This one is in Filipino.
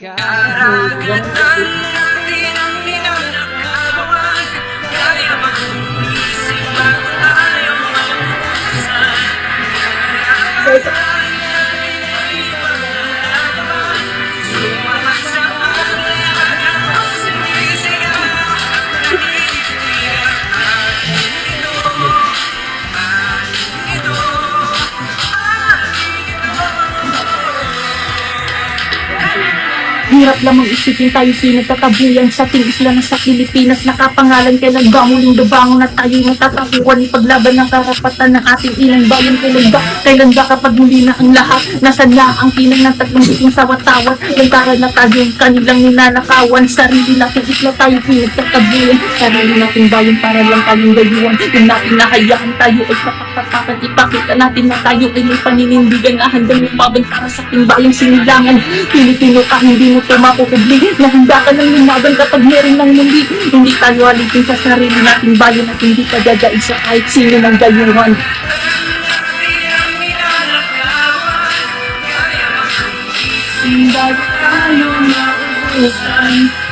Karagatan natin ang ninanakawan. Kaya mag-isip bago tayo mag-usan. Karagatan natin ang ipaglaban. Sumaman sa paglayagan ang sinisigaw. Naninigilan ating ito. Ating ito. Hirap lamang isipin tayo pinagtatabuyan sa ating isla na sa Pilipinas. Nakapangalan kailan ba muling dabangon na tayo'y matatakuan ipaglaban ng karapatan ng ating ilang bayan. Kailan ba kapag muli na ang lahat nasan na ang pinang ng tatlong biting sawat-tawat. Lantaran na tayo ang kanilang ninanakawan. Sarili natin isla tayo pinagtatabuyan. Sarili nating bayan para lang tayong gayuan. Kung natin nahayaan tayo ay kapaktapakan. Ipakita natin na tayo ay may paninindigan na handang lumaban para sa ating bayang sinilangan. Pilipino ka, hindi mo ito makukubli na handa ka ng lumaban kapag meron ng muli. Hindi tayo alitin sa sarili nating bayan at hindi ka dadaig sa kahit sino ng dayuhan. Hindi tayo nauusan.